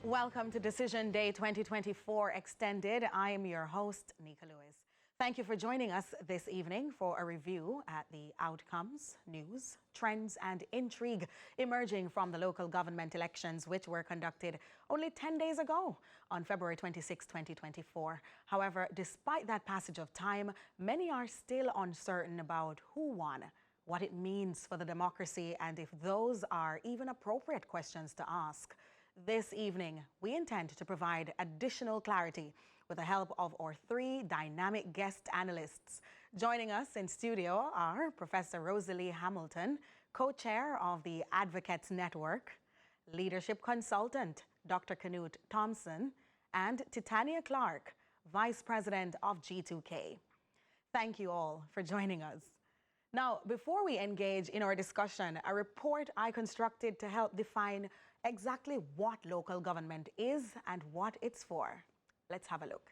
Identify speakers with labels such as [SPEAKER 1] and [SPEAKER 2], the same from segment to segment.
[SPEAKER 1] Welcome to Decision Day 2024 Extended. I am your host, Nika Lewis. Thank you for joining us this evening for a review at the outcomes, news, trends and intrigue emerging from the local government elections, which were conducted only 10 days ago on February 26, 2024. However, despite that passage of time, many are still uncertain about who won, what it means for the democracy, and if those are even appropriate questions to ask. This evening, we intend to provide additional clarity with the help of our three dynamic guest analysts. Joining us in studio are Professor Rosalie Hamilton, co-chair of the Advocates Network, leadership consultant Dr. Canute Thompson, and Titania Clark, vice president of G2K. Thank you all for joining us. Now, before we engage in our discussion, a report I constructed to help define exactly what local government is and what it's for. Let's have a look.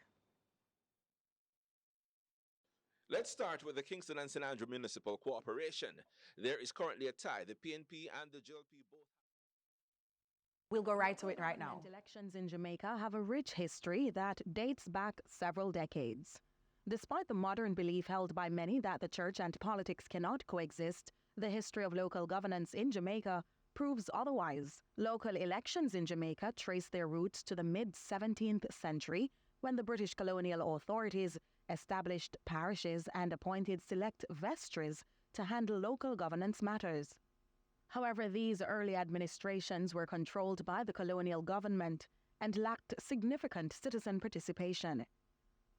[SPEAKER 2] Let's start with the Kingston and St. Andrew Municipal Corporation. There is currently a tie. The PNP and the GLP both...
[SPEAKER 1] We'll go right to it right now.
[SPEAKER 3] Elections in Jamaica have a rich history that dates back several decades. Despite the modern belief held by many that the church and politics cannot coexist, the history of local governance in Jamaica proves otherwise. Local elections in Jamaica trace their roots to the mid-17th century, when the British colonial authorities established parishes and appointed select vestries to handle local governance matters. However, these early administrations were controlled by the colonial government and lacked significant citizen participation.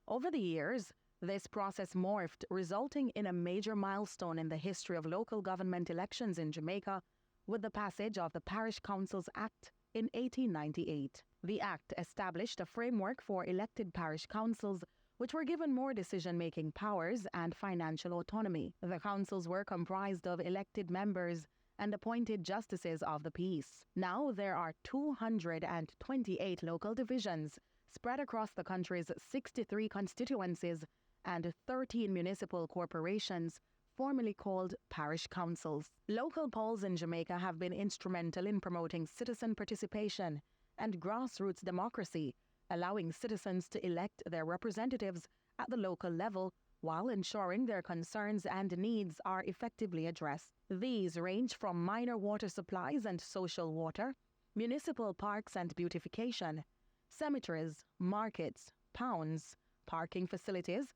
[SPEAKER 3] Over the years, this process morphed, resulting in a major milestone in the history of local government elections in Jamaica with the passage of the Parish Councils Act in 1898. The Act established a framework for elected parish councils, which were given more decision-making powers and financial autonomy. The councils were comprised of elected members and appointed justices of the peace. Now there are 228 local divisions spread across the country's 63 constituencies and 13 municipal corporations, formerly called parish councils. Local polls in Jamaica have been instrumental in promoting citizen participation and grassroots democracy, allowing citizens to elect their representatives at the local level while ensuring their concerns and needs are effectively addressed. These range from minor water supplies and social water, municipal parks and beautification, cemeteries, markets, pounds, parking facilities,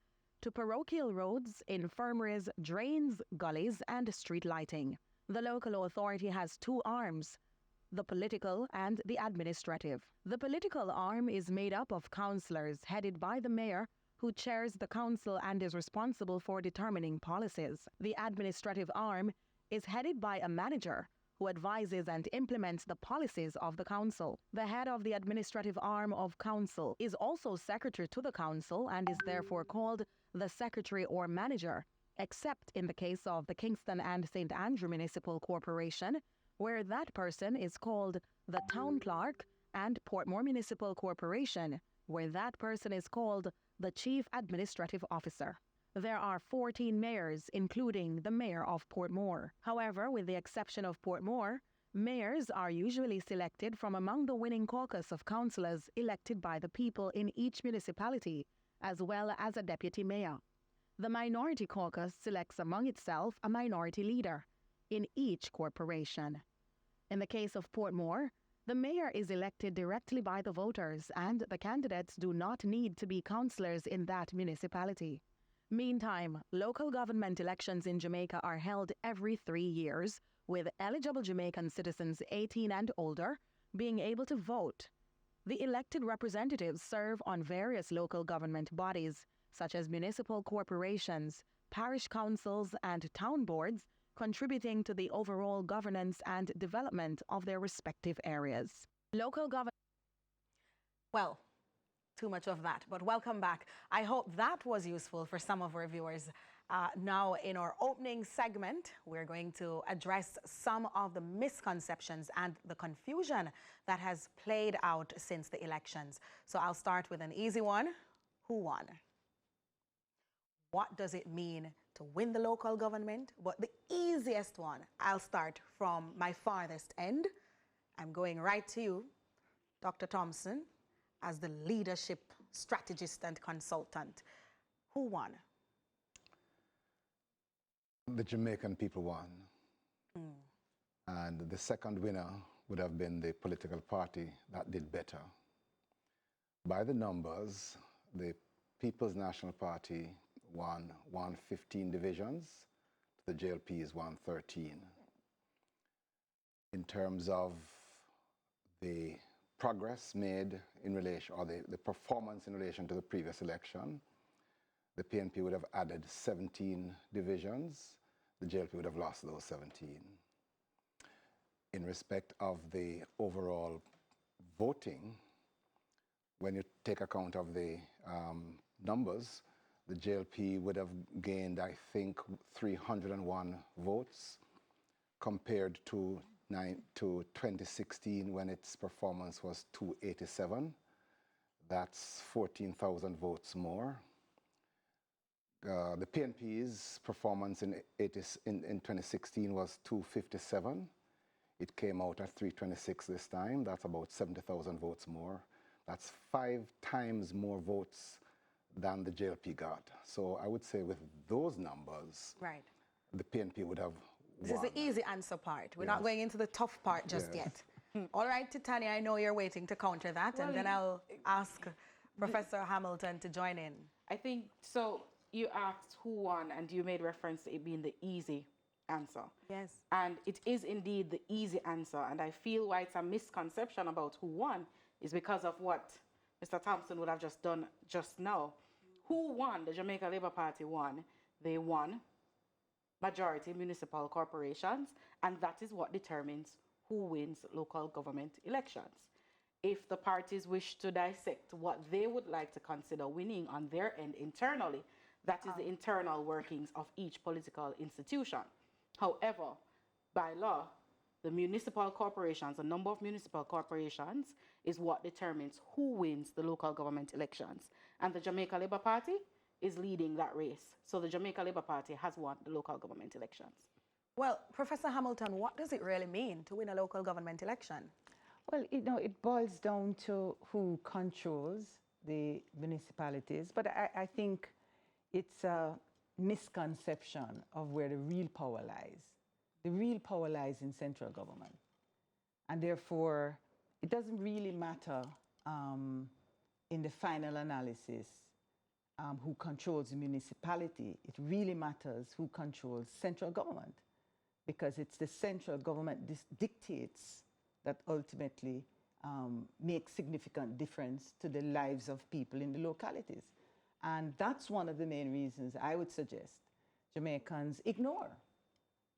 [SPEAKER 3] to parochial roads, infirmaries, drains, gullies, and street lighting. The local authority has two arms, the political and the administrative. The political arm is made up of councillors headed by the mayor, who chairs the council and is responsible for determining policies. The administrative arm is headed by a manager, who advises and implements the policies of the council. The head of the administrative arm of council is also secretary to the council and is therefore called the secretary or manager, except in the case of the Kingston and St. Andrew Municipal Corporation, where that person is called the town clerk, and Portmore Municipal Corporation, where that person is called the chief administrative officer. There are 14 mayors, including the mayor of Portmore. However, with the exception of Portmore, mayors are usually selected from among the winning caucus of councillors elected by the people in each municipality, as well as a deputy mayor. The minority caucus selects among itself a minority leader in each corporation. In the case of Portmore, the mayor is elected directly by the voters, and the candidates do not need to be councillors in that municipality. Meantime, local government elections in Jamaica are held every 3 years, with eligible Jamaican citizens 18 and older being able to vote. The elected representatives serve on various local government bodies, such as municipal corporations, parish councils, and town boards, contributing to the overall governance and development of their respective areas. Local government...
[SPEAKER 1] Well, too much of that, but welcome back. I hope that was useful for some of our viewers. Now, in our opening segment, we're going to address some of the misconceptions and the confusion that has played out since the elections. So I'll start with an easy one. Who won? What does it mean to win the local government? But the easiest one, I'll start from my farthest end. I'm going right to you. Dr. Thompson, as the leadership strategist and consultant. Who won?
[SPEAKER 4] The Jamaican people won. And the second winner would have been the political party that did better. By the numbers, the People's National Party won 115 divisions, the JLP's won 13. In terms of the progress made in relation, or the performance in relation to the previous election, the PNP would have added 17 divisions, the JLP would have lost those 17. In respect of the overall voting, when you take account of the numbers, the JLP would have gained, I think, 301 votes compared to 2016 when its performance was 287. That's 14,000 votes more. The PNP's performance in 2016 was 257. It came out at 326 this time. That's about 70,000 votes more. That's 5 times more votes than the JLP got. So I would say with those numbers,
[SPEAKER 1] right,
[SPEAKER 4] the PNP would have
[SPEAKER 1] This
[SPEAKER 4] won.
[SPEAKER 1] is the easy answer part. We're
[SPEAKER 4] Yes.
[SPEAKER 1] not going into the tough part just yet. All right, Titania, I know you're waiting to counter that, and then I'll ask Professor Hamilton to join in.
[SPEAKER 5] I think, so you asked who won, and you made reference to it being the easy answer.
[SPEAKER 1] Yes.
[SPEAKER 5] And it is indeed the easy answer, and I feel why it's a misconception about who won is because of what Mr. Thompson would have just done just now. Who won? The Jamaica Labour Party won. They won majority municipal corporations, and that is what determines who wins local government elections. If the parties wish to dissect what they would like to consider winning on their end internally, that is the internal workings of each political institution. However, by law, the municipal corporations, the number of municipal corporations, is what determines who wins the local government elections. And the Jamaica Labour Party is leading that race. So the Jamaica Labour Party has won the local government elections.
[SPEAKER 1] Well, Professor Hamilton, what does it really mean to win a local government election?
[SPEAKER 6] Well, it boils down to who controls the municipalities, but I think it's a misconception of where the real power lies. The real power lies in central government. And therefore, it doesn't really matter in the final analysis who controls the municipality. It really matters who controls central government, because it's the central government dictates that ultimately makes significant difference to the lives of people in the localities. And that's one of the main reasons I would suggest Jamaicans ignore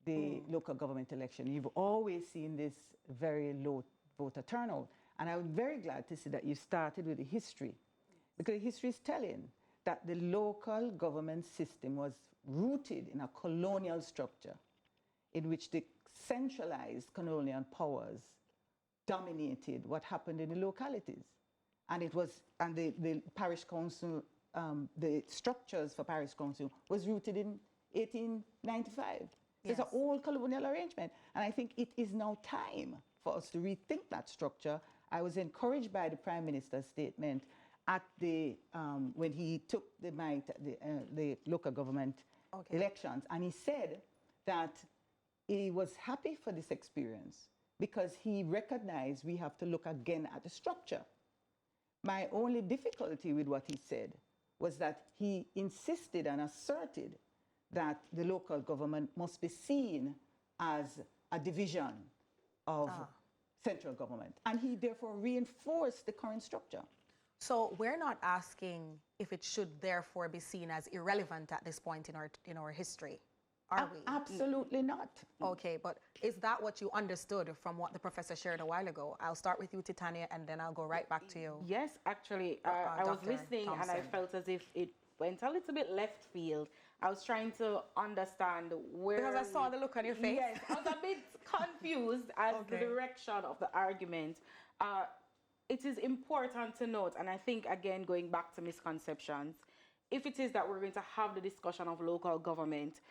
[SPEAKER 6] the local government election. You've always seen this very low voter turnout. And I'm very glad to see that you started with the history, because the history is telling that the local government system was rooted in a colonial structure in which the centralized colonial powers dominated what happened in the localities. And it was, and the parish council, the structures for parish council was rooted in 1895. So it's an old colonial arrangement. And I think it is now time for us to rethink that structure. I was encouraged by the Prime Minister's statement at the, when he took the might at the local government elections. And he said that he was happy for this experience because he recognized we have to look again at the structure. My only difficulty with what he said was that he insisted and asserted that the local government must be seen as a division of central government. And he therefore reinforced the current structure.
[SPEAKER 1] So we're not asking if it should therefore be seen as irrelevant at this point in our history, are we?
[SPEAKER 6] Absolutely not.
[SPEAKER 1] Okay, but is that what you understood from what the professor shared a while ago? I'll start with you, Titania, and then I'll go right back to you.
[SPEAKER 5] Yes, actually, I was
[SPEAKER 1] Dr.
[SPEAKER 5] listening and I
[SPEAKER 1] Thompson.
[SPEAKER 5] felt as if it went a little bit left field. I was trying to understand where...
[SPEAKER 1] Because I saw the look on your face.
[SPEAKER 5] Yes, I was a bit confused as the direction of the argument. It is important to note, and I think, again, going back to misconceptions, if it is that we're going to have the discussion of local government,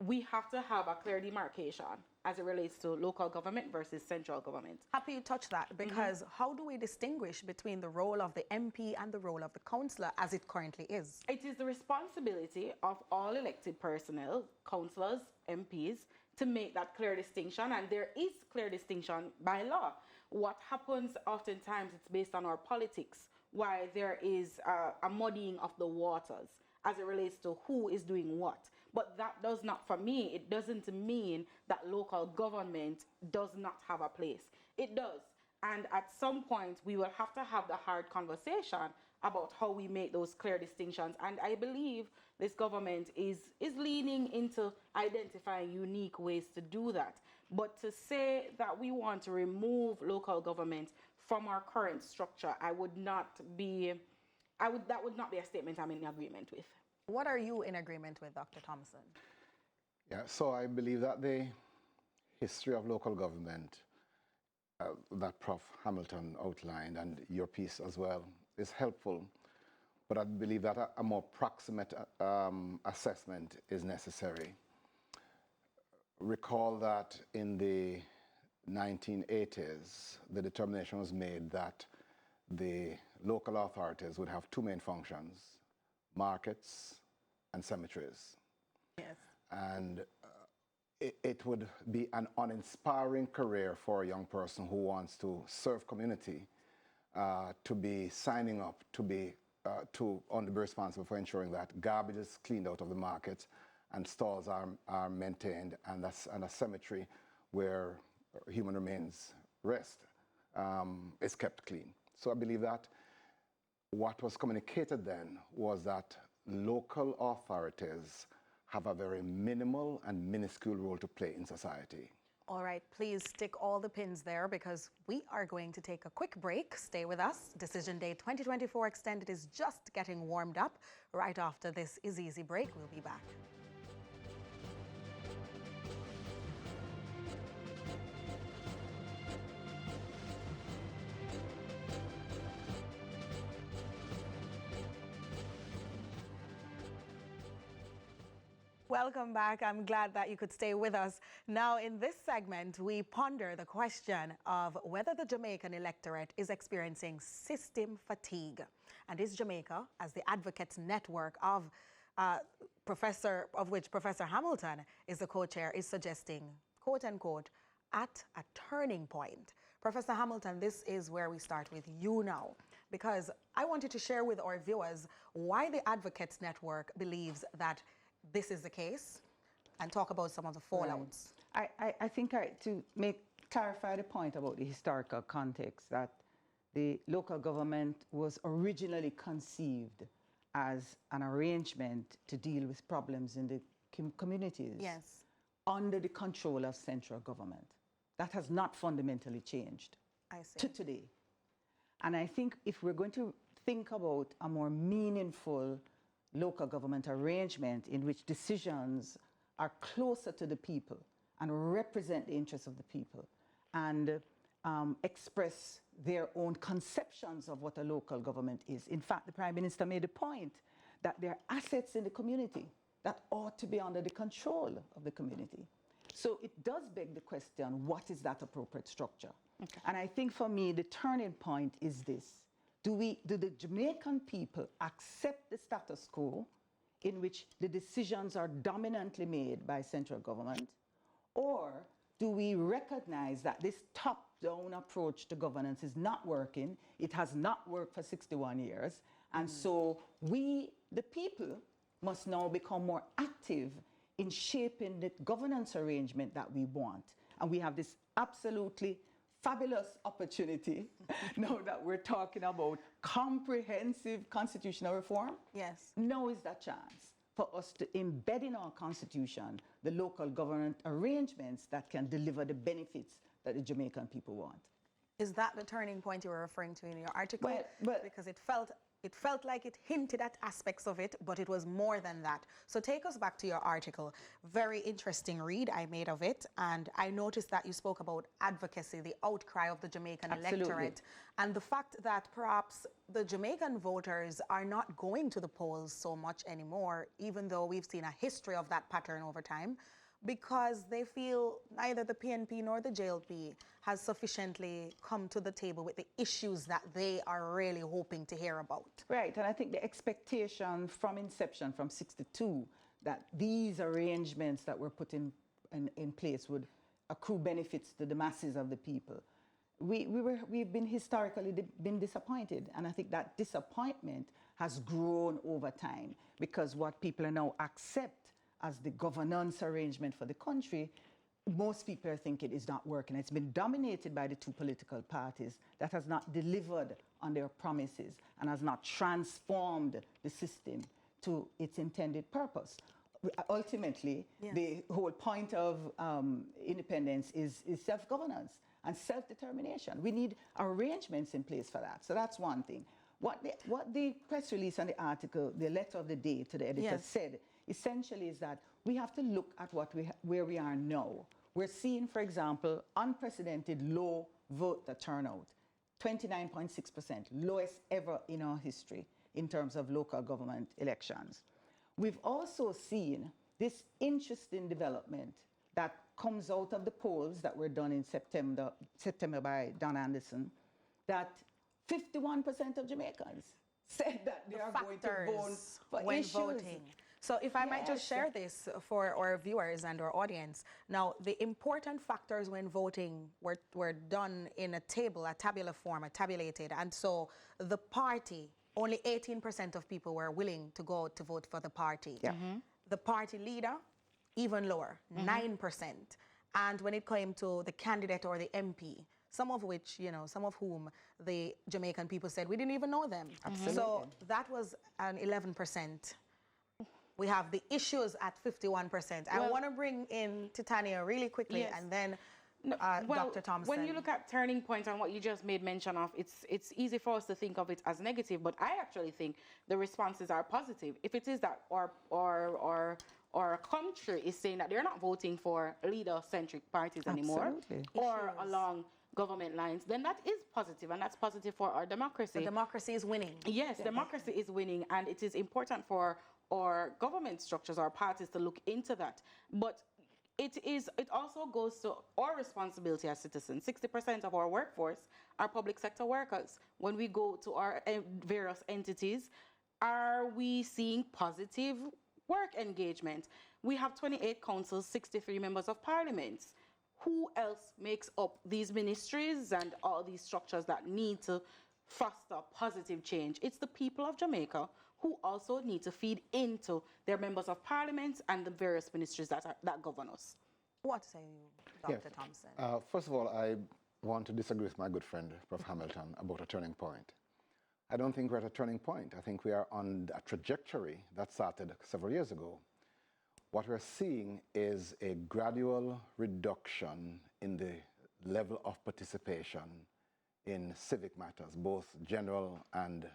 [SPEAKER 5] we have to have a clear demarcation. as it relates to local government versus central government.
[SPEAKER 1] Happy you touched that, because how do we distinguish between the role of the MP and the role of the councillor as it currently is?
[SPEAKER 5] It is the responsibility of all elected personnel, councillors, MPs, to make that clear distinction, and there is clear distinction by law. What happens oftentimes, it's based on our politics, why there is a muddying of the waters as it relates to who is doing what. But that does not, for me, it doesn't mean that local government does not have a place. It does. And at some point, we will have to have the hard conversation about how we make those clear distinctions. And I believe this government is leaning into identifying unique ways to do that. But to say that we want to remove local government from our current structure, that would not be a statement I'm in agreement with.
[SPEAKER 1] What are you in agreement with, Dr. Thompson?
[SPEAKER 4] Yeah, so I believe that the history of local government that Prof. Hamilton outlined, and your piece as well, is helpful. But I believe that a more proximate assessment is necessary. Recall that in the 1980s, the determination was made that the local authorities would have two main functions: markets and cemeteries.
[SPEAKER 1] Yes.
[SPEAKER 4] And it would be an uninspiring career for a young person who wants to serve community, to be signing up, to be responsible for ensuring that garbage is cleaned out of the market and stalls are maintained, and a cemetery where human remains rest is kept clean. So I believe that what was communicated then was that local authorities have a very minimal and minuscule role to play in society.
[SPEAKER 1] All right, please stick all the pins there, because we are going to take a quick break. Stay with us. Decision Day 2024 Extended is just getting warmed up. Right after this Is Easy break, we'll be back. Welcome back. I'm glad that you could stay with us. Now, in this segment, we ponder the question of whether the Jamaican electorate is experiencing system fatigue. And is Jamaica, as the advocates network of which Professor Hamilton is the co-chair, is suggesting, quote unquote, at a turning point. Professor Hamilton, this is where we start with you now, because I wanted to share with our viewers why the advocates network believes that this is the case, and talk about some of the fallouts.
[SPEAKER 6] Right. I think to clarify the point about the historical context, that the local government was originally conceived as an arrangement to deal with problems in the communities.
[SPEAKER 1] Yes.
[SPEAKER 6] Under the control of central government. That has not fundamentally changed.
[SPEAKER 1] I see.
[SPEAKER 6] To today. And I think if we're going to think about a more meaningful local government arrangement in which decisions are closer to the people and represent the interests of the people and express their own conceptions of what a local government is. In fact, the Prime Minister made a point that there are assets in the community that ought to be under the control of the community. So it does beg the question, what is that appropriate structure? Okay. And I think for me, the turning point is this. Do the Jamaican people accept the status quo in which the decisions are dominantly made by central government? Or do we recognize that this top-down approach to governance is not working? It has not worked for 61 years. And so we, the people, must now become more active in shaping the governance arrangement that we want. And we have this absolutely fabulous opportunity now that we're talking about comprehensive constitutional reform.
[SPEAKER 1] Yes.
[SPEAKER 6] Now is that chance for us to embed in our constitution the local government arrangements that can deliver the benefits that the Jamaican people want.
[SPEAKER 1] Is that the turning point you were referring to in your article?
[SPEAKER 6] Well,
[SPEAKER 1] because it felt like it hinted at aspects of it, but it was more than that. So take us back to your article. Very interesting read I made of it. And I noticed that you spoke about advocacy, the outcry of the Jamaican electorate, and the fact that perhaps the Jamaican voters are not going to the polls so much anymore, even though we've seen a history of that pattern over time. because they feel neither the PNP nor the JLP has sufficiently come to the table with the issues that they are really hoping to hear about.
[SPEAKER 6] Right, and I think the expectation from inception, from 62, that these arrangements that were put in place would accrue benefits to the masses of the people. We've been historically been disappointed, and I think that disappointment has grown over time, because what people are now accept as the governance arrangement for the country, most people are thinking is not working. It's been dominated by the two political parties that has not delivered on their promises and has not transformed the system to its intended purpose. Ultimately, the whole point of independence is self-governance and self-determination. We need arrangements in place for that. So that's one thing. What the press release and the article, the letter of the day to the editor said, essentially is that we have to look at where we are now. We're seeing, for example, unprecedented low voter turnout, 29.6%, lowest ever in our history in terms of local government elections. We've also seen this interesting development that comes out of the polls that were done in September by Don Anderson, that 51% of Jamaicans said that they are going to vote for
[SPEAKER 1] when
[SPEAKER 6] issues.
[SPEAKER 1] voting. So if I might just share this for our viewers and our audience. Now, the important factors when voting were done in a table, a tabular form, a tabulated. And so the party, only 18% of people were willing to go to vote for the party.
[SPEAKER 6] Yeah.
[SPEAKER 1] The party leader, even lower, 9%. And when it came to the candidate or the MP, some of whom the Jamaican people said we didn't even know them.
[SPEAKER 6] Absolutely.
[SPEAKER 1] So that was an 11%. We have the issues at 51%. I want to bring in Titania really quickly, and then Dr. Thompson.
[SPEAKER 5] When you look at turning point and what you just made mention of, it's easy for us to think of it as negative, but I actually think the responses are positive. If it is that our country is saying that they're not voting for leader-centric parties anymore, or along government lines, then that is positive, and that's positive for our democracy.
[SPEAKER 1] The democracy is winning.
[SPEAKER 5] Yes, democracy is winning, and it is important for our government structures, our parties, to look into that. But it also goes to our responsibility as citizens. 60% of our workforce are public sector workers. When we go to our various entities, are we seeing positive work engagement? We have 28 councils, 63 members of parliament. Who else makes up these ministries and all these structures that need to foster positive change? It's the people of Jamaica who also need to feed into their members of parliament and the various ministries that govern us.
[SPEAKER 1] What say you, Dr. Thompson?
[SPEAKER 4] First of all, I want to disagree with my good friend, Prof. Hamilton, about a turning point. I don't think we're at a turning point. I think we are on a trajectory that started several years ago. What we're seeing is a gradual reduction in the level of participation in civic matters, both general and,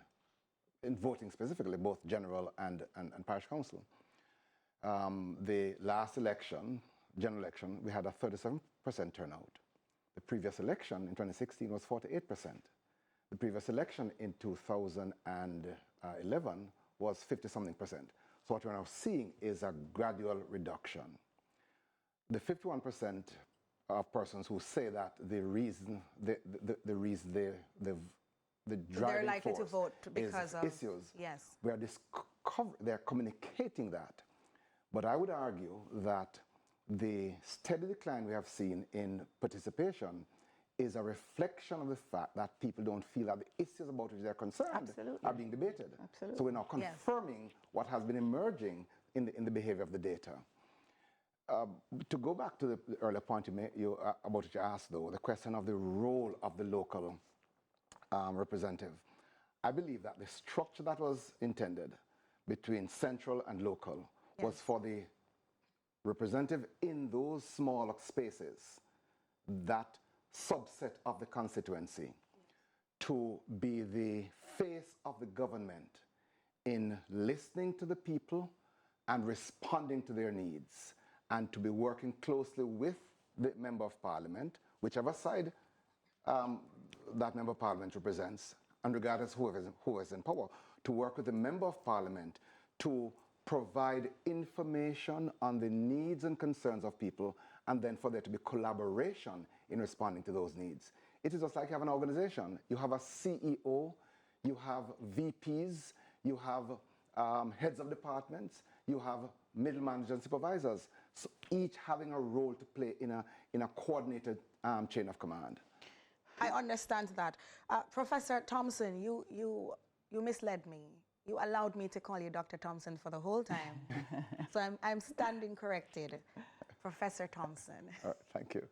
[SPEAKER 4] in voting specifically, both general and parish council. The last election, general election, we had a 37% turnout. The previous election in 2016 was 48%. The previous election in 2011 was 50-something%. So what we're now seeing is a gradual reduction. The 51% of persons who say that the driving
[SPEAKER 1] likely
[SPEAKER 4] force
[SPEAKER 1] to vote because
[SPEAKER 4] is
[SPEAKER 1] of
[SPEAKER 4] issues.
[SPEAKER 1] Yes.
[SPEAKER 4] They're communicating that. But I would argue that the steady decline we have seen in participation is a reflection of the fact that people don't feel that the issues about which they're concerned are being debated.
[SPEAKER 6] Absolutely.
[SPEAKER 4] So we're now confirming what has been emerging in the behavior of the data. To go back to the earlier point about what you asked, though, the question of the role of the local representative, I believe that the structure that was intended between central and local was for the representative in those small spaces, that subset of the constituency, to be the face of the government in listening to the people and responding to their needs, and to be working closely with the Member of Parliament, whichever side that Member of Parliament represents, and regardless who is in power, to work with the Member of Parliament to provide information on the needs and concerns of people, and then for there to be collaboration in responding to those needs. It is just like you have an organization. You have a CEO, you have VPs, you have heads of departments, you have middle managers and supervisors, so each having a role to play in a coordinated chain of command.
[SPEAKER 1] I understand that. Professor Thompson, you misled me. You allowed me to call you Dr. Thompson for the whole time. So I'm standing corrected. Professor Thompson.
[SPEAKER 4] Thank you.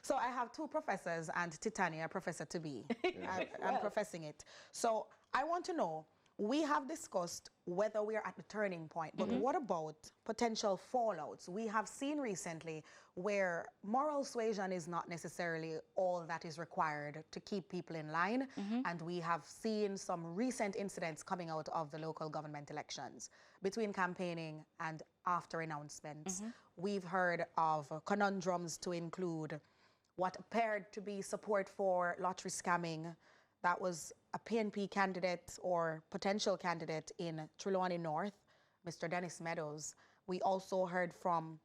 [SPEAKER 1] So I have two professors and Titania, professor to be. I'm professing it. So I want to know, we have discussed whether we are at the turning point, but what about potential fallouts? We have seen recently where moral suasion is not necessarily all that is required to keep people in line, and we have seen some recent incidents coming out of the local government elections between campaigning and after announcements. We've heard of conundrums to include what appeared to be support for lottery scamming. That was a PNP candidate or potential candidate in Trelawney North, Mr. Dennis Meadows. We also heard from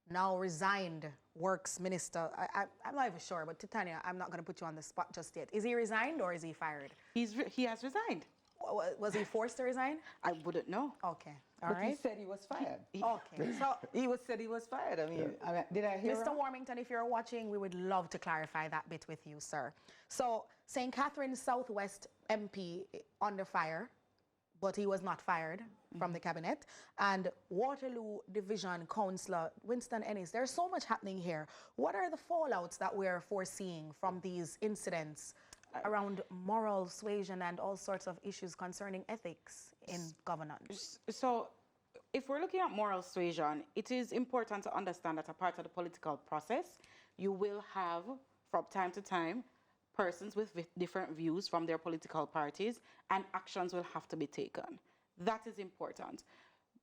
[SPEAKER 1] now resigned Works Minister. I'm not even sure, but Titania, I'm not going to put you on the spot just yet. Is he resigned or is he fired?
[SPEAKER 5] He has resigned.
[SPEAKER 1] Was he forced to resign?
[SPEAKER 5] I wouldn't know.
[SPEAKER 1] Okay,
[SPEAKER 6] But he said he was fired.
[SPEAKER 1] Okay, so
[SPEAKER 6] Said he was fired. I mean, did I hear
[SPEAKER 1] Mr.
[SPEAKER 6] wrong?
[SPEAKER 1] Warmington, if you're watching, we would love to clarify that bit with you, sir. So, St. Catharines Southwest MP under fire, but he was not fired from the cabinet. And Waterloo Division Councillor Winston Ennis, there's so much happening here. What are the fallouts that we're foreseeing from these incidents around moral suasion and all sorts of issues concerning ethics in governance?
[SPEAKER 5] So, if we're looking at moral suasion, it is important to understand that a part of the political process, you will have, from time to time, persons with different views from their political parties, and actions will have to be taken. That is important.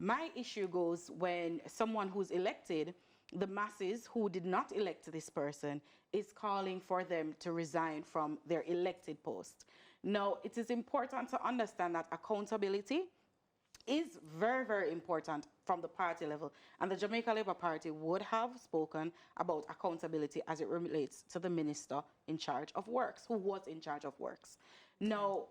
[SPEAKER 5] My issue goes when someone who's elected, the masses who did not elect this person, is calling for them to resign from their elected post. Now, it is important to understand that accountability is very, very important from the party level. And the Jamaica Labour Party would have spoken about accountability as it relates to the minister in charge of works, who was in charge of works. Now,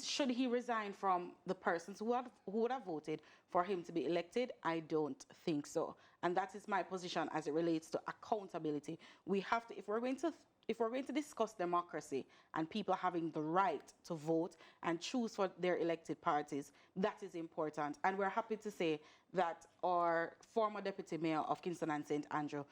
[SPEAKER 5] should he resign from the persons who would have voted for him to be elected? I don't think so. And that is my position as it relates to accountability. We have to, if we're going to discuss democracy and people having the right to vote and choose for their elected parties, that is important. And we're happy to say that our former deputy mayor of Kingston and St. Andrew,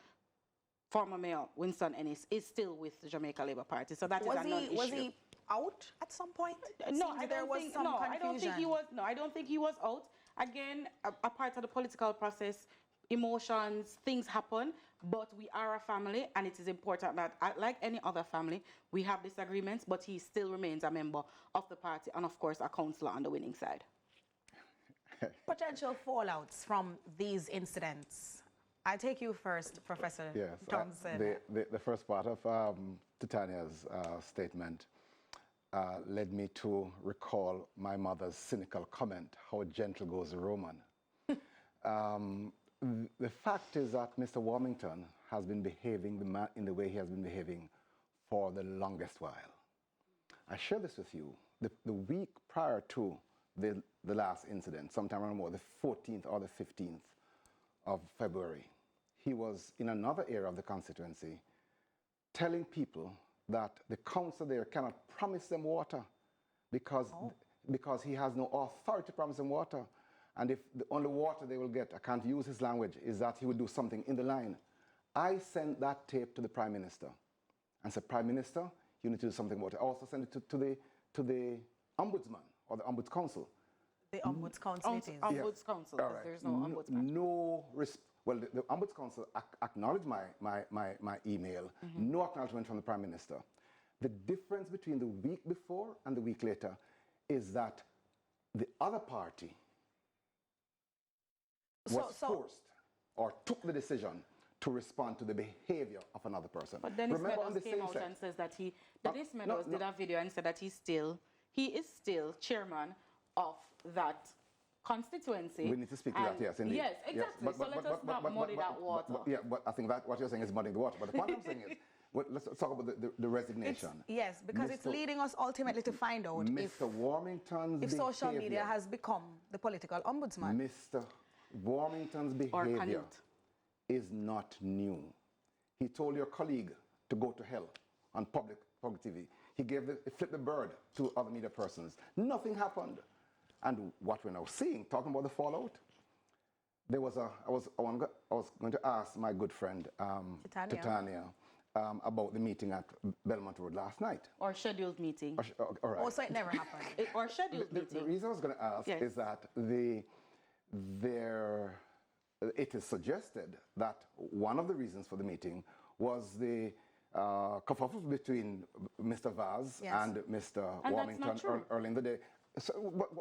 [SPEAKER 5] former mayor Winston Ennis, is still with the Jamaica Labour Party. So that is a non-issue.
[SPEAKER 1] Was he out at some point?
[SPEAKER 5] No, I don't think he was. No, I don't think he was out. Again, a part of the political process, emotions, things happen, but we are a family, and it is important that, like any other family, we have disagreements, but he still remains a member of the party and, of course, a councillor on the winning side.
[SPEAKER 1] Potential fallouts from these incidents. I take you first, Professor Thompson.
[SPEAKER 4] The first part of Titania's statement led me to recall my mother's cynical comment, how gentle goes the Roman. The fact is that Mr. Warmington has been behaving in the way he has been behaving for the longest while. I share this with you. The week prior to the last incident, sometime around the 14th or the 15th of February, he was in another area of the constituency telling people that the council there cannot promise them water because he has no authority to promise them water. And if the only water they will get, I can't use his language, is that he will do something in the line. I sent that tape to the Prime Minister and said, Prime Minister, you need to do something about it. I also sent it to the Ombudsman or the Ombuds Council.
[SPEAKER 1] The Ombuds Council it is.
[SPEAKER 5] Ombuds Council, because there's no Ombudsman.
[SPEAKER 4] Well, the Ombuds Council acknowledged my email, no acknowledgement from the Prime Minister. The difference between the week before and the week later is that the other party was forced or took the decision to respond to the behavior of another person.
[SPEAKER 5] But Dennis Meadows came out and says that Dennis Meadows did a video and said that he is still chairman of that constituency.
[SPEAKER 4] We need to speak to that, yes, indeed.
[SPEAKER 5] Yes, exactly.
[SPEAKER 4] Yes,
[SPEAKER 5] so let us not muddy that water.
[SPEAKER 4] But I think that what you're saying is muddying the water. But the point I'm saying is, let's talk about the resignation.
[SPEAKER 1] Yes, because it's leading us ultimately to find out
[SPEAKER 4] Mr. Warmington's
[SPEAKER 1] if social media has become the political ombudsman.
[SPEAKER 4] Mr. Warmington's behavior is not new. He told your colleague to go to hell on public TV. He flipped the bird to other media persons. Nothing happened. And what we're now seeing, talking about the fallout, I was going to ask my good friend Titania about the meeting at Belmont Road last night.
[SPEAKER 5] Or scheduled meeting.
[SPEAKER 4] All right.
[SPEAKER 1] Also, it never happened.
[SPEAKER 5] Or scheduled meeting.
[SPEAKER 4] The reason I was going to ask is that it is suggested that one of the reasons for the meeting was the kerfuffle between Mr. Vaz and Mr. Warmington early in the day. So,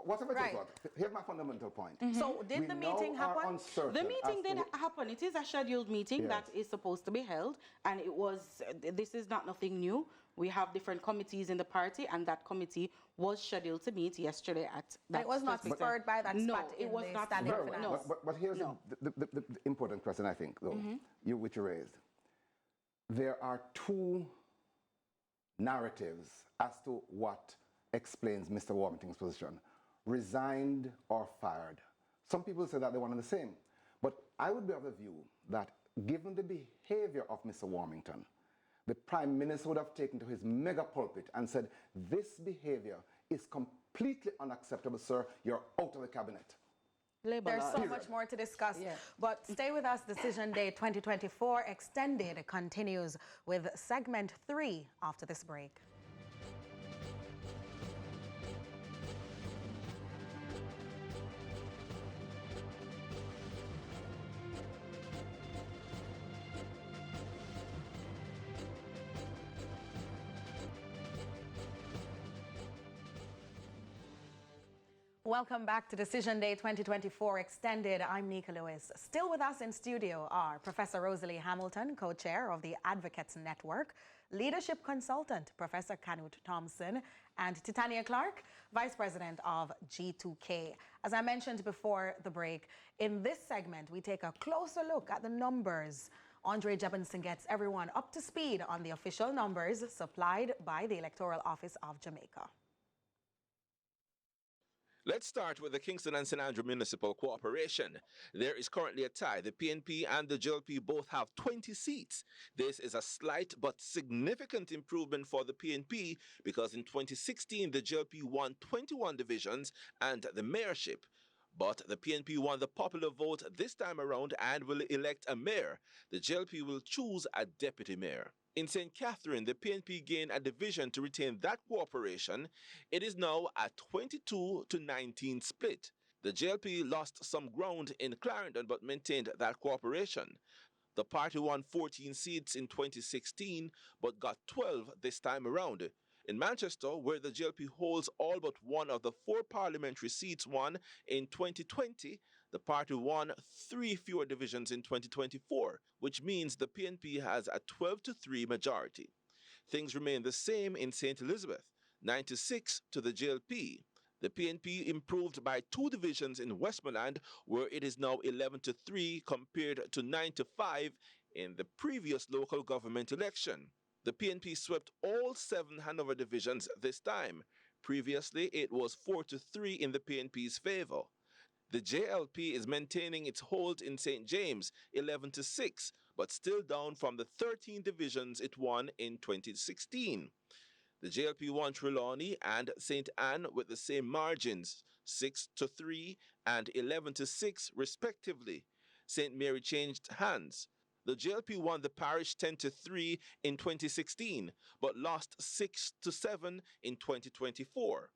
[SPEAKER 4] whatever it is, here's my fundamental point.
[SPEAKER 1] So, did the meeting happen?
[SPEAKER 5] The meeting did happen. It is a scheduled meeting that is supposed to be held, and it was. This is not nothing new. We have different committees in the party, and that committee was scheduled to meet yesterday at that.
[SPEAKER 1] It was not spurred by that spot in the standing finance.
[SPEAKER 4] But here's the important question, I think, though, which you raised. There are two narratives as to what explains Mr. Warmington's position: resigned or fired. Some people say that they're one and the same. But I would be of the view that given the behavior of Mr. Warmington, the Prime Minister would have taken to his mega pulpit and said, this behavior is completely unacceptable, sir. You're out of the cabinet.
[SPEAKER 1] There's so much more to discuss, but stay with us. Decision Day 2024 Extended continues with segment 3 after this break. Welcome back to Decision Day 2024 Extended. I'm Nika Lewis. Still with us in studio are Professor Rosalie Hamilton, co-chair of the Advocates Network, leadership consultant Professor Canute Thompson, and Titania Clark, vice president of G2K. As I mentioned before the break, in this segment we take a closer look at the numbers. Andre Jebinson gets everyone up to speed on the official numbers supplied by the Electoral Office of Jamaica.
[SPEAKER 2] Let's start with the Kingston and St. Andrew Municipal Corporation. There is currently a tie. The PNP and the GLP both have 20 seats. This is a slight but significant improvement for the PNP because in 2016 the GLP won 21 divisions and the mayorship. But the PNP won the popular vote this time around and will elect a mayor. The GLP will choose a deputy mayor. In St. Catherine, the PNP gained a division to retain that cooperation. It is now a 22-19 split. The GLP lost some ground in Clarendon but maintained that cooperation. The party won 14 seats in 2016 but got 12 this time around. In Manchester, where the GLP holds all but one of the 4 parliamentary seats won in 2020, the party won 3 fewer divisions in 2024, which means the PNP has a 12-3 majority. Things remain the same in St. Elizabeth, 9-6 to the GLP. The PNP improved by 2 divisions in Westmoreland, where it is now 11-3 compared to 9-5 in the previous local government election. The PNP swept all 7 Hanover divisions this time. Previously, it was 4-3 in the PNP's favor. The JLP is maintaining its hold in St. James, 11-6, but still down from the 13 divisions it won in 2016. The JLP won Trelawney and St. Anne with the same margins, 6-3 and 11-6 respectively. St. Mary changed hands. The JLP won the parish 10-3 in 2016, but lost 6-7 in 2024.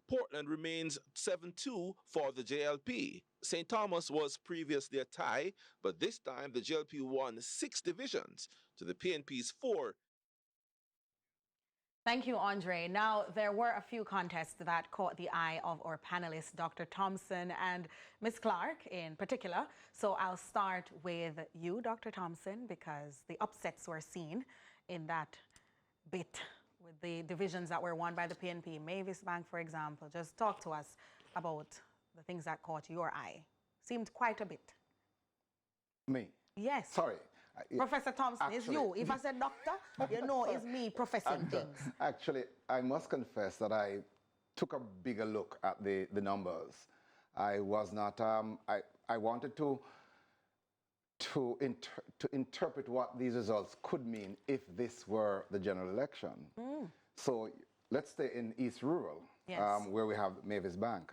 [SPEAKER 2] Portland remains 7-2 for the JLP. St. Thomas was previously a tie, but this time the JLP won 6 divisions to the PNP's 4.
[SPEAKER 1] Thank you, Andre. Now, there were a few contests that caught the eye of our panelists, Dr. Thompson and Ms. Clark in particular. So I'll start with you, Dr. Thompson, because the upsets were seen in that bit with the divisions that were won by the PNP. Mavis Bank, for example. Just talk to us about the things that caught your eye? Seemed quite a bit.
[SPEAKER 4] Me?
[SPEAKER 1] Yes.
[SPEAKER 4] Sorry.
[SPEAKER 1] Professor Thompson, it's
[SPEAKER 4] Actually-
[SPEAKER 1] you. If I said doctor, you know it's me professing things.
[SPEAKER 4] Actually, I must confess that I took a bigger look at the numbers. I was not, I wanted to interpret what these results could mean if this were the general election. So let's stay in East Rural,
[SPEAKER 1] Yes.
[SPEAKER 4] where we have Mavis Bank.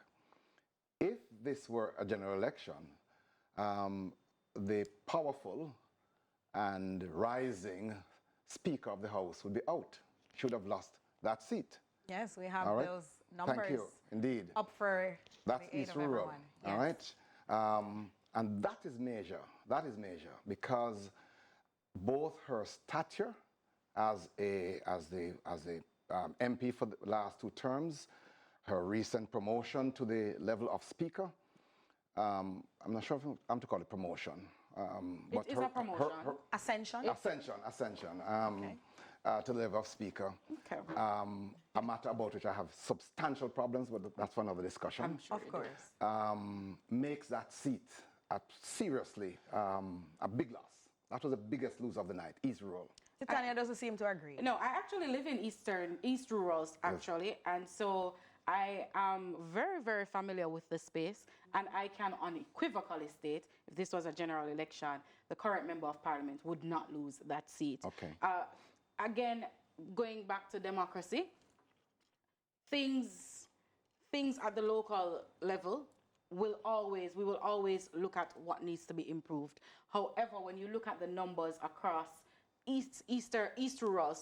[SPEAKER 4] If this were a general election, the powerful and rising Speaker of the House would be out. Should have lost that seat.
[SPEAKER 1] Yes, we have
[SPEAKER 4] All right.
[SPEAKER 1] those numbers
[SPEAKER 4] Thank you. Indeed.
[SPEAKER 1] up for
[SPEAKER 4] That's
[SPEAKER 1] the aid
[SPEAKER 4] East
[SPEAKER 1] of
[SPEAKER 4] Rural.
[SPEAKER 1] everyone.
[SPEAKER 4] All
[SPEAKER 1] Yes.
[SPEAKER 4] right. And that is major. That is major because both her stature as the MP for the last 2 terms, her recent promotion to the level of Speaker. I'm not sure if I'm to call it promotion.
[SPEAKER 5] It is a promotion.
[SPEAKER 1] Ascension.
[SPEAKER 4] Ascension to the level of Speaker.
[SPEAKER 5] Okay.
[SPEAKER 4] A matter about which I have substantial problems, but that's for another discussion.
[SPEAKER 5] I'm sure
[SPEAKER 1] Of
[SPEAKER 5] you
[SPEAKER 1] course.
[SPEAKER 4] Makes that seat seriously a big loss. That was the biggest lose of the night, East Rural.
[SPEAKER 1] Titania doesn't seem to agree.
[SPEAKER 5] No, I actually live in East Rurals, actually, and so I am very, very familiar with the space, and I can unequivocally state if this was a general election, the current member of parliament would not lose that seat.
[SPEAKER 4] Okay.
[SPEAKER 5] Again, going back to democracy, things at the local level we will always look at what needs to be improved. However, when you look at the numbers across East Rural,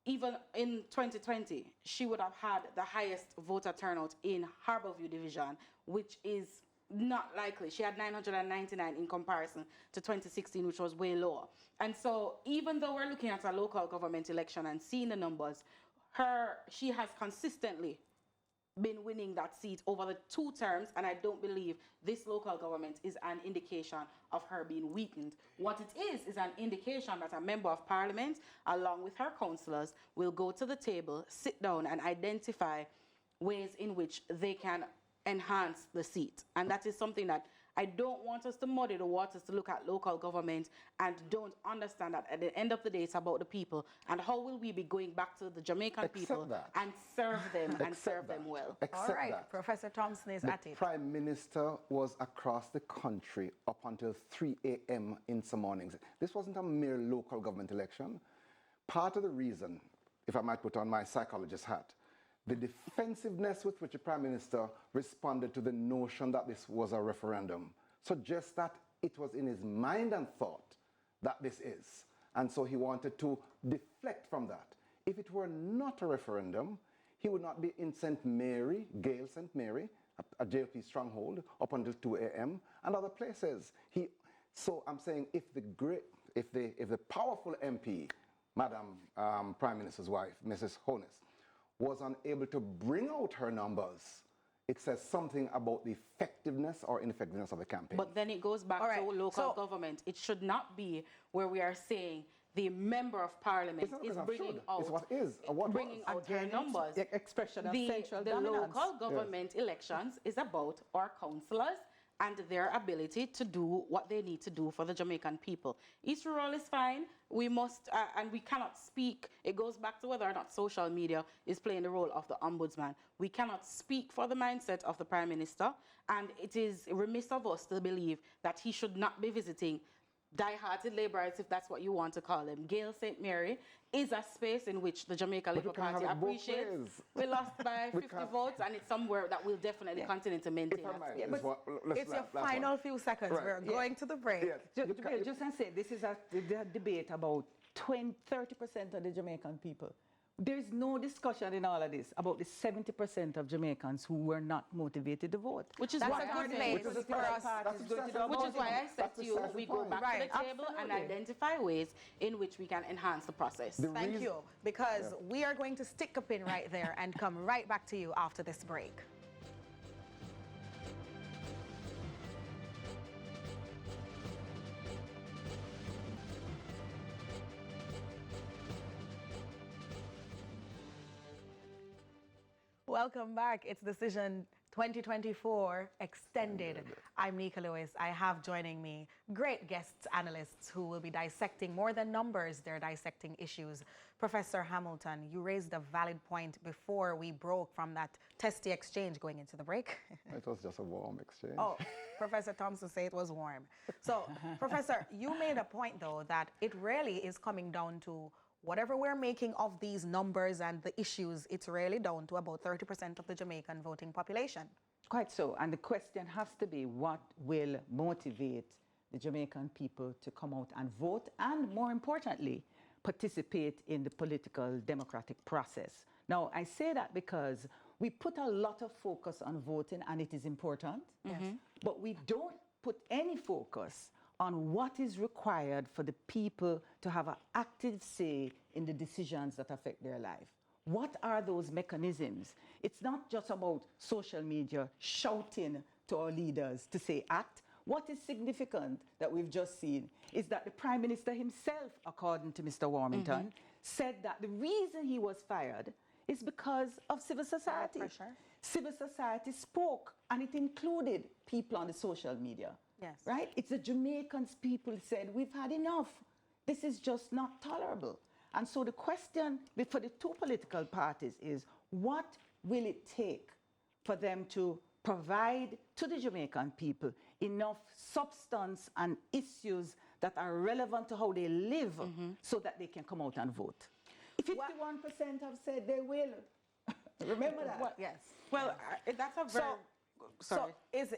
[SPEAKER 5] even in 2020, she would have had the highest voter turnout in Harborview Division, which is not likely. She had 999 in comparison to 2016, which was way lower. And so even though we're looking at a local government election and seeing the numbers, she has consistently been winning that seat over the 2 terms, and I don't believe this local government is an indication of her being weakened. What it is an indication that a member of parliament, along with her councillors, will go to the table, sit down, and identify ways in which they can enhance the seat. And that is something that I don't want us to muddy the waters to look at local government and don't understand that at the end of the day, it's about the people. And how will we be going back to the Jamaican people and serve them and serve them well?
[SPEAKER 1] All right, Professor Thompson is at it.
[SPEAKER 4] The Prime Minister was across the country up until 3 a.m. in some mornings. This wasn't a mere local government election. Part of the reason, if I might put on my psychologist hat, the defensiveness with which the Prime Minister responded to the notion that this was a referendum suggests that it was in his mind and thought that this is. And so he wanted to deflect from that. If it were not a referendum, he would not be in St. Mary, Gale St. Mary, a JLP stronghold, up until 2 a.m. and other places. So I'm saying if the powerful MP, Madam Prime Minister's wife, Mrs. Honus, was unable to bring out her numbers, it says something about the effectiveness or ineffectiveness of the campaign.
[SPEAKER 5] But then it goes back to local government. It should not be where we are saying the member of parliament is bringing out, bringing out her numbers.
[SPEAKER 6] The expression of central
[SPEAKER 5] the
[SPEAKER 6] dominance.
[SPEAKER 5] local government elections is about our councillors and their ability to do what they need to do for the Jamaican people. East Rural is fine. We must, and we cannot speak. It goes back to whether or not social media is playing the role of the ombudsman. We cannot speak for the mindset of the Prime Minister, and it is remiss of us to believe that he should not be visiting die-hearted labourers, if that's what you want to call them. Gale St. Mary is a space in which the Jamaica Labour Party appreciates. We lost by 50 votes, and it's somewhere that we'll definitely continue to maintain.
[SPEAKER 1] It's your final few seconds. We're going to the break.
[SPEAKER 6] Just to say, this is a debate about 30% of the Jamaican people. There is no discussion in all of this about the 70% of Jamaicans who were not motivated to vote.
[SPEAKER 5] Which is why I said to you, we go back to the table and identify ways in which we can enhance the process.
[SPEAKER 1] Thank you, because we are going to stick a pin right there and come right back to you after this break. Welcome back. It's Decision 2024 extended. I'm Nika Lewis. I have joining me great guests, analysts who will be dissecting more than numbers. They're dissecting issues. Professor Hamilton, you raised a valid point before we broke from that testy exchange going into the break.
[SPEAKER 4] It was just a warm exchange.
[SPEAKER 1] Oh, Professor Thompson said it was warm. So, Professor, you made a point, though, that it really is coming down to whatever we're making of these numbers and the issues, it's really down to about 30% of the Jamaican voting population.
[SPEAKER 6] Quite so. And the question has to be, what will motivate the Jamaican people to come out and vote and, more importantly, participate in the political democratic process? Now, I say that because we put a lot of focus on voting, and it is important, but we don't put any focus on what is required for the people to have an active say in the decisions that affect their life. What are those mechanisms? It's not just about social media shouting to our leaders to say act. What is significant that we've just seen is that the Prime Minister himself, according to Mr. Warmington, said that the reason he was fired is because of civil society. Civil society spoke, and it included people on the social media.
[SPEAKER 1] Yes.
[SPEAKER 6] Right? It's the Jamaicans people said, we've had enough. This is just not tolerable. And so the question for the two political parties is, what will it take for them to provide to the Jamaican people enough substance and issues that are relevant to how they live so that they can come out and vote? 51% have said they will. Remember that?
[SPEAKER 1] Well, yes.
[SPEAKER 5] Well, that's a very... Sorry.
[SPEAKER 1] So is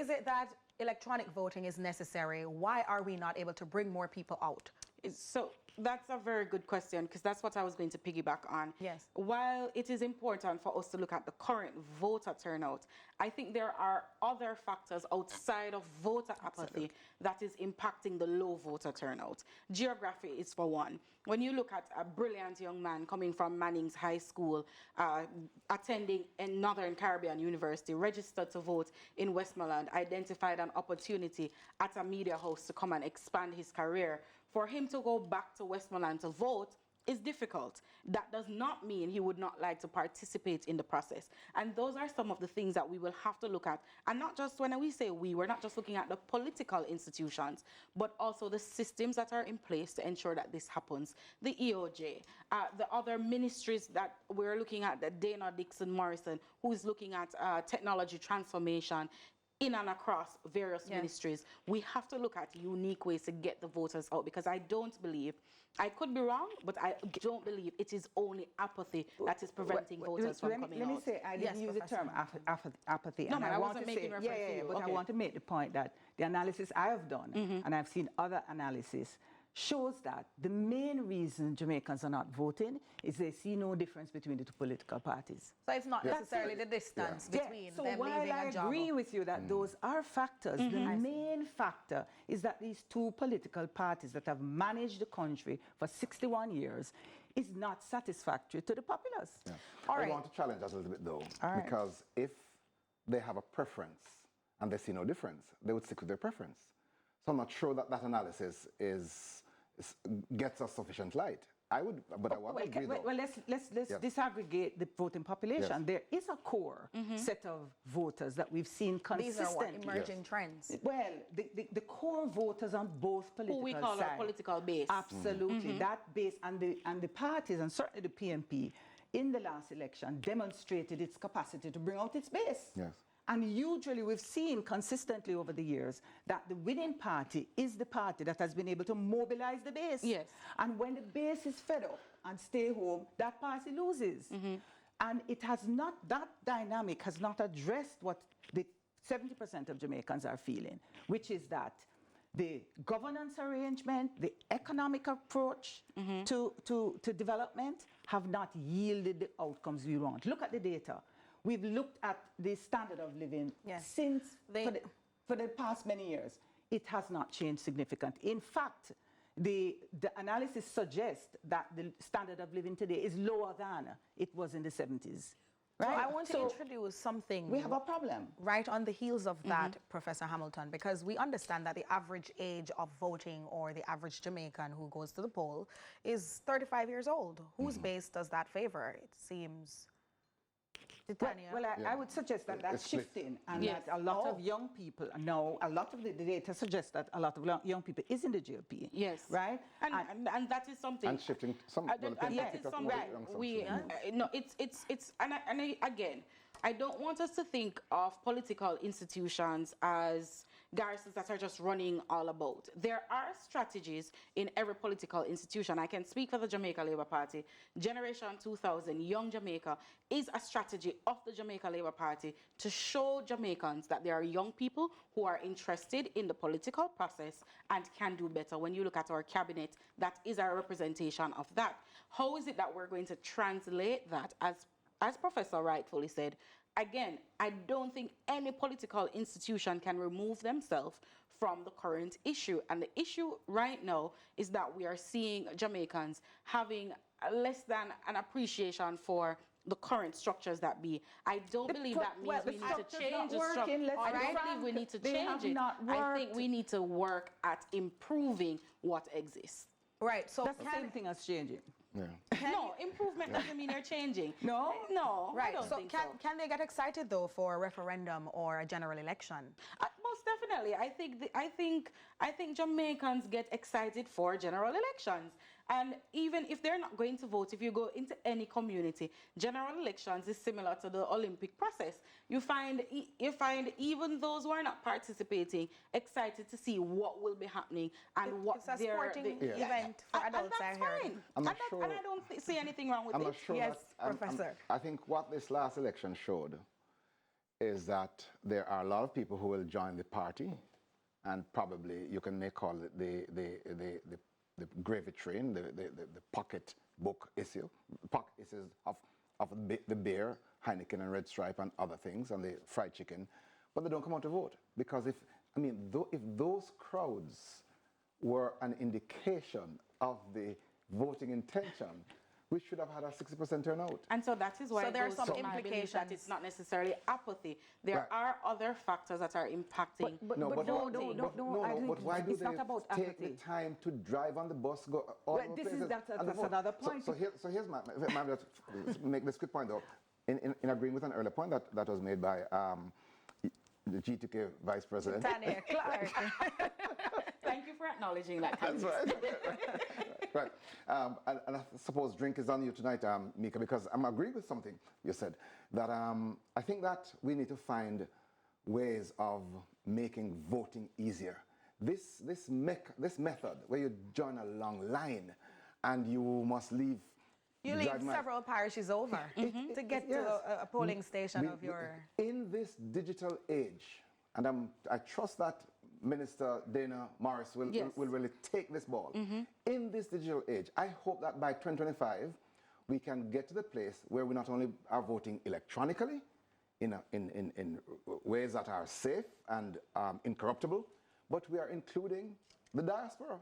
[SPEAKER 1] it that electronic voting is necessary? Why are we not able to bring more people out?
[SPEAKER 5] So that's a very good question, because that's what I was going to piggyback on.
[SPEAKER 1] Yes.
[SPEAKER 5] While it is important for us to look at the current voter turnout, I think there are other factors outside of voter apathy that is impacting the low voter turnout. Geography is for one. When you look at a brilliant young man coming from Manning's High School, attending a Northern Caribbean University, registered to vote in Westmoreland, identified an opportunity at a media house to come and expand his career, for him to go back to Westmoreland to vote is difficult. That does not mean he would not like to participate in the process. And those are some of the things that we will have to look at. And not just when we say we're not just looking at the political institutions, but also the systems that are in place to ensure that this happens. The EOJ, the other ministries that we're looking at, the Dana Dixon Morrison, who is looking at technology transformation, in and across various ministries. We have to look at unique ways to get the voters out, because I don't believe, I could be wrong, but I don't believe it is only apathy that is preventing voters from coming out.
[SPEAKER 6] Let me say, I didn't use the term apathy.
[SPEAKER 5] No,
[SPEAKER 6] and
[SPEAKER 5] I
[SPEAKER 6] want
[SPEAKER 5] wasn't
[SPEAKER 6] to
[SPEAKER 5] making reference to you.
[SPEAKER 6] but
[SPEAKER 5] Okay.
[SPEAKER 6] I want to make the point that the analysis I have done, and I've seen other analysis, shows that the main reason Jamaicans are not voting is they see no difference between the two political parties.
[SPEAKER 1] So it's not necessarily the distance between
[SPEAKER 6] so
[SPEAKER 1] them
[SPEAKER 6] while
[SPEAKER 1] leaving
[SPEAKER 6] I
[SPEAKER 1] a job.
[SPEAKER 6] agree with you that those are factors, the main factor is that these two political parties that have managed the country for 61 years is not satisfactory to the populace.
[SPEAKER 4] Yeah.
[SPEAKER 1] All
[SPEAKER 4] I
[SPEAKER 1] right.
[SPEAKER 4] want to challenge us a little bit, though,
[SPEAKER 6] All right.
[SPEAKER 4] because if they have a preference and they see no difference, they would stick with their preference. So I'm not sure that that analysis gets us sufficient light. I would, but I want to agree, though.
[SPEAKER 6] Well, let's disaggregate the voting population.
[SPEAKER 4] Yes.
[SPEAKER 6] There is a core set of voters that we've seen consistently.
[SPEAKER 1] These are what emerging trends.
[SPEAKER 6] Well, the core voters on both political
[SPEAKER 5] Who we call
[SPEAKER 6] sides.
[SPEAKER 5] our political base.
[SPEAKER 6] Absolutely, that base, and the parties, and certainly the PNP, in the last election demonstrated its capacity to bring out its base.
[SPEAKER 4] Yes.
[SPEAKER 6] And usually we've seen consistently over the years that the winning party is the party that has been able to mobilize the base.
[SPEAKER 5] Yes.
[SPEAKER 6] And when the base is fed up and stay home, that party loses. And it has not, that dynamic has not addressed what the 70% of Jamaicans are feeling, which is that the governance arrangement, the economic approach to development have not yielded the outcomes we want. Look at the data. We've looked at the standard of living since for the past many years. It has not changed significantly. In fact, the analysis suggests that the standard of living today is lower than it was in the 70s. Right?
[SPEAKER 1] So I want to introduce something.
[SPEAKER 6] We have a problem.
[SPEAKER 1] Right on the heels of that, Professor Hamilton, because we understand that the average age of voting, or the average Jamaican who goes to the poll, is 35 years old. Whose base does that favor? It seems Titania.
[SPEAKER 6] Well, I would suggest that
[SPEAKER 4] It's
[SPEAKER 6] that's
[SPEAKER 4] split.
[SPEAKER 6] shifting, and
[SPEAKER 5] Yes.
[SPEAKER 6] that a lot of young people know, a lot of the data suggests that a lot of young people is in the GLP.
[SPEAKER 5] Yes.
[SPEAKER 6] Right?
[SPEAKER 5] And that is something.
[SPEAKER 4] And shifting some.
[SPEAKER 5] And
[SPEAKER 4] Well, the
[SPEAKER 5] that
[SPEAKER 4] PNP
[SPEAKER 5] is
[SPEAKER 4] picked up
[SPEAKER 5] something
[SPEAKER 4] more young folks
[SPEAKER 5] we,
[SPEAKER 4] too.
[SPEAKER 5] no, it's, again, I don't want us to think of political institutions as garrisons that are just running all about. There are strategies in every political institution. I can speak for the Jamaica Labour Party. Generation 2000, Young Jamaica, is a strategy of the Jamaica Labour Party to show Jamaicans that there are young people who are interested in the political process and can do better. When you look at our cabinet, that is our representation of that. How is it that we're going to translate that, as Professor rightfully said? Again, I don't think any political institution can remove themselves from the current issue. And the issue right now is that we are seeing Jamaicans having less than an appreciation for the current structures that be. I don't believe that means we need to change the structure. I don't believe we need to change it. I think we need to work at improving what exists.
[SPEAKER 1] Right. So
[SPEAKER 6] That's the same thing as changing.
[SPEAKER 5] No, improvement doesn't mean they're changing.
[SPEAKER 6] No?
[SPEAKER 5] No,
[SPEAKER 1] right.
[SPEAKER 5] I don't think so.
[SPEAKER 1] Can they get excited though for a referendum or a general election?
[SPEAKER 5] Most definitely. I think Jamaicans get excited for general elections. And even if they're not going to vote, if you go into any community, general elections is similar to the Olympic process. You find even those who are not participating excited to see what will be happening and what
[SPEAKER 1] It's a sporting event for adults.
[SPEAKER 5] And that's fine.
[SPEAKER 4] I'm not
[SPEAKER 5] And
[SPEAKER 4] sure.
[SPEAKER 5] I don't see anything wrong with
[SPEAKER 4] I'm
[SPEAKER 5] it.
[SPEAKER 4] not sure
[SPEAKER 1] Yes,
[SPEAKER 4] that,
[SPEAKER 1] Professor.
[SPEAKER 4] I think what this last election showed is that there are a lot of people who will join the party, and probably you may call it the gravy train, the pocket book issue, pocket issues of the beer, Heineken and Red Stripe and other things, and the fried chicken, but they don't come out to vote. Because if those crowds were an indication of the voting intention, we should have had a 60% turnout.
[SPEAKER 5] And so that is why
[SPEAKER 1] So there are
[SPEAKER 5] it goes
[SPEAKER 1] some
[SPEAKER 5] to my belief that
[SPEAKER 1] implications.
[SPEAKER 5] it's not necessarily apathy. There
[SPEAKER 4] Right.
[SPEAKER 5] are other factors that are impacting.
[SPEAKER 6] No, I think
[SPEAKER 4] why do
[SPEAKER 6] it's
[SPEAKER 4] they
[SPEAKER 6] not about
[SPEAKER 4] take
[SPEAKER 6] apathy.
[SPEAKER 4] the time to drive on the bus, go all
[SPEAKER 6] Well,
[SPEAKER 4] over
[SPEAKER 6] this is-
[SPEAKER 4] places,
[SPEAKER 6] that's
[SPEAKER 4] and
[SPEAKER 6] that's
[SPEAKER 4] vote?
[SPEAKER 6] another point.
[SPEAKER 4] So here's my let's make this quick point though. In agreeing with an earlier point that was made by the G2K Vice President.
[SPEAKER 1] Titania Clark.
[SPEAKER 5] Thank you for acknowledging that.
[SPEAKER 4] That's right. Right. And I suppose drink is on you tonight, Mika, because I'm agreeing with something you said. That I think that we need to find ways of making voting easier. This method where you join a long line and you must leave.
[SPEAKER 1] You leave
[SPEAKER 4] drive my-
[SPEAKER 1] several parishes over to get
[SPEAKER 4] Yes.
[SPEAKER 1] to a polling station of your...
[SPEAKER 4] In this digital age, and I trust that Minister Dana Morris will really take this ball. In this digital age, I hope that by 2025, we can get to the place where we not only are voting electronically in ways that are safe and incorruptible, but we are including the diaspora.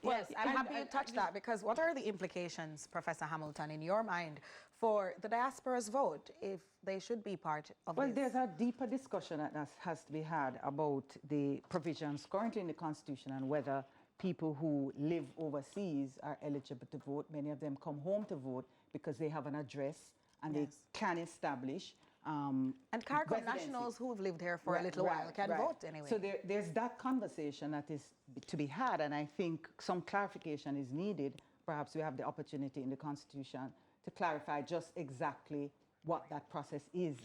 [SPEAKER 1] Yes, I'm happy you touched that, because what are the implications, Professor Hamilton, in your mind, for the diaspora's vote if they should be part of
[SPEAKER 6] Well,
[SPEAKER 1] this?
[SPEAKER 6] there's a deeper discussion that has to be had about the provisions currently in the Constitution and whether people who live overseas are eligible to vote. Many of them come home to vote because they have an address and they can establish
[SPEAKER 1] And CARICOM
[SPEAKER 6] residency.
[SPEAKER 1] nationals who've lived here for a little while can vote anyway.
[SPEAKER 6] So there's that conversation that is to be had, and I think some clarification is needed. Perhaps we have the opportunity in the Constitution to clarify just exactly what that process is.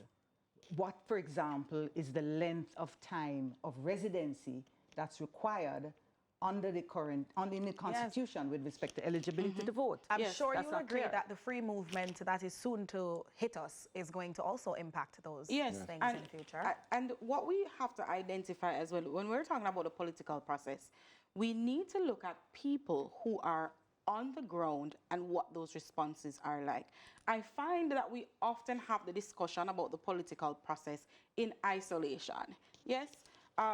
[SPEAKER 6] What, for example, is the length of time of residency that's required under the Constitution with respect to eligibility to vote?
[SPEAKER 1] I'm sure
[SPEAKER 6] that's
[SPEAKER 1] you'll
[SPEAKER 6] not
[SPEAKER 1] agree
[SPEAKER 6] clear.
[SPEAKER 1] that the free movement that is soon to hit us is going to also impact those things
[SPEAKER 5] and,
[SPEAKER 1] in the future.
[SPEAKER 5] And what we have to identify as well, when we're talking about the political process, we need to look at people who are on the ground and what those responses are like. I find that we often have the discussion about the political process in isolation. Yes,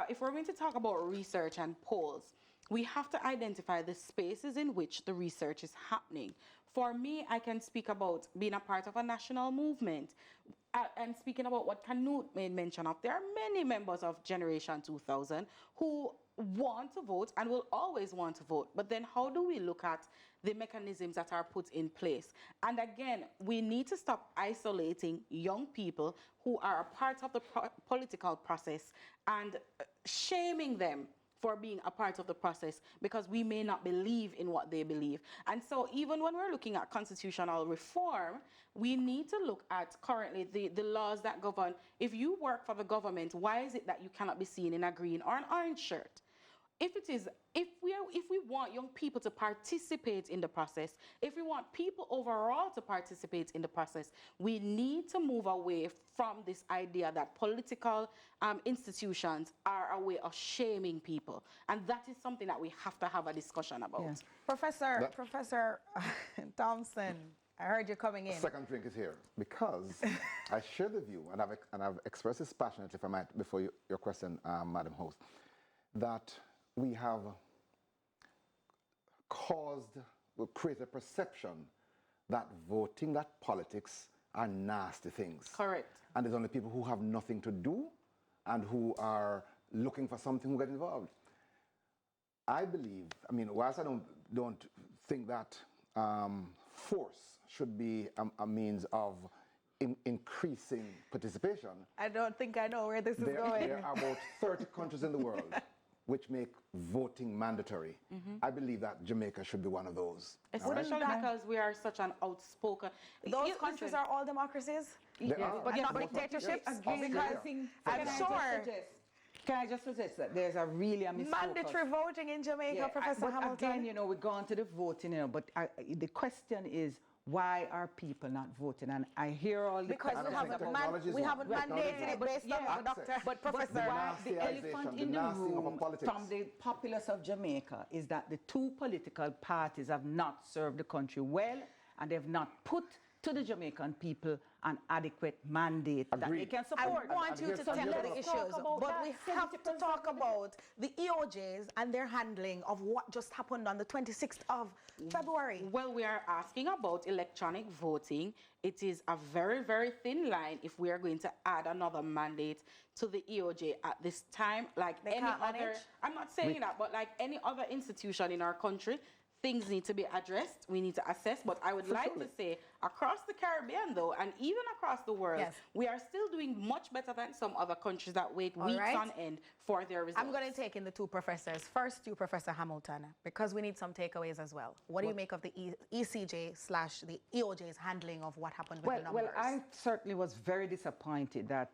[SPEAKER 5] if we're going to talk about research and polls, we have to identify the spaces in which the research is happening. For me, I can speak about being a part of a national movement and speaking about what Canute made mention of. There are many members of Generation 2000 who want to vote and will always want to vote. But then how do we look at the mechanisms that are put in place? And again, we need to stop isolating young people who are a part of the political process and shaming them for being a part of the process because we may not believe in what they believe. And so even when we're looking at constitutional reform, we need to look at currently the laws that govern. If you work for the government, why is it that you cannot be seen in a green or an orange shirt? If we want young people to participate in the process, if we want people overall to participate in the process, we need to move away from this idea that political institutions are a way of shaming people. And that is something that we have to have a discussion about.
[SPEAKER 6] Yeah.
[SPEAKER 1] Professor Thompson, I heard you coming in.
[SPEAKER 4] The second drink is here because I share the view, and I've expressed this passionately, if I might, before your question, Madam Host, that we have created a perception that voting, that politics are nasty things.
[SPEAKER 5] Correct.
[SPEAKER 4] And there's only people who have nothing to do and who are looking for something who get involved. I believe, I mean, whilst I don't think that force should be a means of increasing participation.
[SPEAKER 1] I don't think I know where this is going.
[SPEAKER 4] There are about 30 countries in the world which make voting mandatory. I believe that Jamaica should be one of those.
[SPEAKER 5] Especially because we are such an outspoken...
[SPEAKER 1] Those countries are all democracies?
[SPEAKER 4] But
[SPEAKER 1] not dictatorships?
[SPEAKER 6] I'm sure. Can I just suggest that there's a misfocus.
[SPEAKER 1] Mandatory voting in Jamaica, Professor Hamilton.
[SPEAKER 6] Again, we're going to the voting, but the question is, why are people not voting? And I hear all the...
[SPEAKER 1] Because we haven't mandated it based on the doctor.
[SPEAKER 6] But Professor, the elephant in the room from the populace of Jamaica is that the two political parties have not served the country well, and they've not put to the Jamaican people an adequate mandate that they can support.
[SPEAKER 1] I want you to tell the issues, but we have to talk about the EOJs and their handling of what just happened on the 26th of February.
[SPEAKER 5] Well, we are asking about electronic voting. It is a very, very thin line if we are going to add another mandate to the EOJ at this time. Like
[SPEAKER 1] They
[SPEAKER 5] any
[SPEAKER 1] can't
[SPEAKER 5] other,
[SPEAKER 1] manage?
[SPEAKER 5] I'm not saying that, but like any other institution in our country, things need to be addressed. We need to assess. But I would like to say across the Caribbean, though, and even across the world,
[SPEAKER 1] Yes.
[SPEAKER 5] we are still doing much better than some other countries that wait
[SPEAKER 1] All
[SPEAKER 5] weeks
[SPEAKER 1] right.
[SPEAKER 5] on end for their results.
[SPEAKER 1] I'm going to take in the two professors. First, you, Professor Hamilton, because we need some takeaways as well. What do you make of the ECJ / the EOJ's handling of what happened with the numbers?
[SPEAKER 6] Well, I certainly was very disappointed that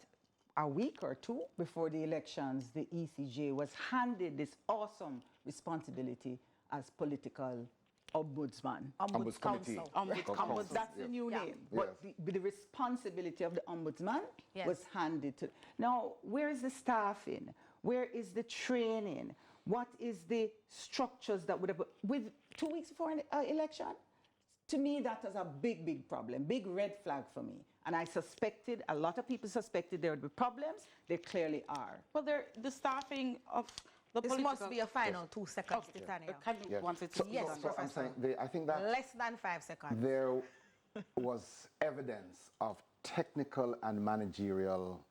[SPEAKER 6] a week or two before the elections, the ECJ was handed this awesome responsibility as political ombudsman.
[SPEAKER 1] Ombuds
[SPEAKER 4] Committee.
[SPEAKER 1] Council.
[SPEAKER 6] That's the new name. But the responsibility of the ombudsman
[SPEAKER 1] Yes.
[SPEAKER 6] was handed to... Now, where is the staffing? Where is the training? What is the structures that would have... With 2 weeks before an election? To me, that was a big, big problem, big red flag for me. And I suspected, a lot of people suspected there would be problems. There clearly are.
[SPEAKER 5] Well, the staffing of the
[SPEAKER 1] This
[SPEAKER 5] political...
[SPEAKER 1] must be a final 2 seconds, Titania.
[SPEAKER 5] Can you want it to
[SPEAKER 1] Yes,
[SPEAKER 4] So I'm saying, I think that
[SPEAKER 1] Less than 5 seconds.
[SPEAKER 4] there was evidence of technical and managerial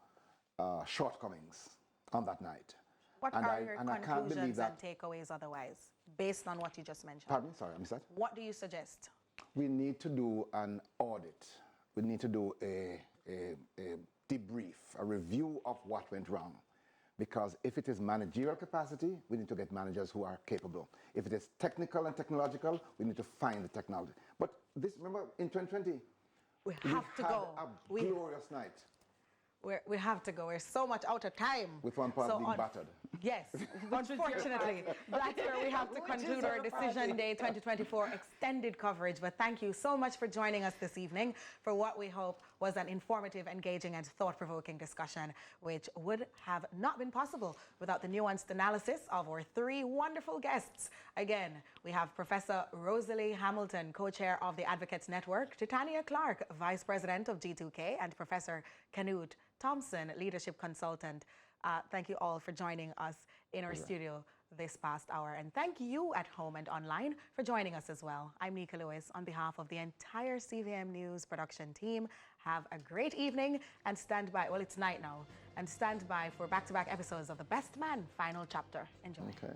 [SPEAKER 4] shortcomings on that night.
[SPEAKER 1] What
[SPEAKER 4] And
[SPEAKER 1] are
[SPEAKER 4] I-
[SPEAKER 1] your
[SPEAKER 4] and I can't
[SPEAKER 1] conclusions
[SPEAKER 4] believe
[SPEAKER 1] and
[SPEAKER 4] that-
[SPEAKER 1] takeaways otherwise, based on what you just mentioned?
[SPEAKER 4] Pardon me, sorry, I missed that.
[SPEAKER 1] What do you suggest?
[SPEAKER 4] We need to do an audit. We need to do a debrief, a review of what went wrong. Because if it is managerial capacity, we need to get managers who are capable. If it is technical and technological, we need to find the technology. But this, remember, in 2020,
[SPEAKER 1] We have to
[SPEAKER 4] had
[SPEAKER 1] go.
[SPEAKER 4] a glorious night
[SPEAKER 1] We have to go. We're so much out of time.
[SPEAKER 4] with one part being battered.
[SPEAKER 1] Yes, unfortunately, that's where we have to conclude our Decision Day 2024 extended coverage. But thank you so much for joining us this evening for what we hope was an informative, engaging, and thought-provoking discussion, which would have not been possible without the nuanced analysis of our 3 wonderful guests. Again, we have Professor Rosalie Hamilton, co-chair of the Advocates Network, Titania Clark, Vice President of G2K, and Professor Canute Thompson, Leadership Consultant. Thank you all for joining us in our studio this past hour. And thank you at home and online for joining us as well. I'm Nika Lewis on behalf of the entire CVM News production team. Have a great evening and stand by. Well, it's night now. And stand by for back-to-back episodes of The Best Man Final Chapter. Enjoy.
[SPEAKER 4] Okay.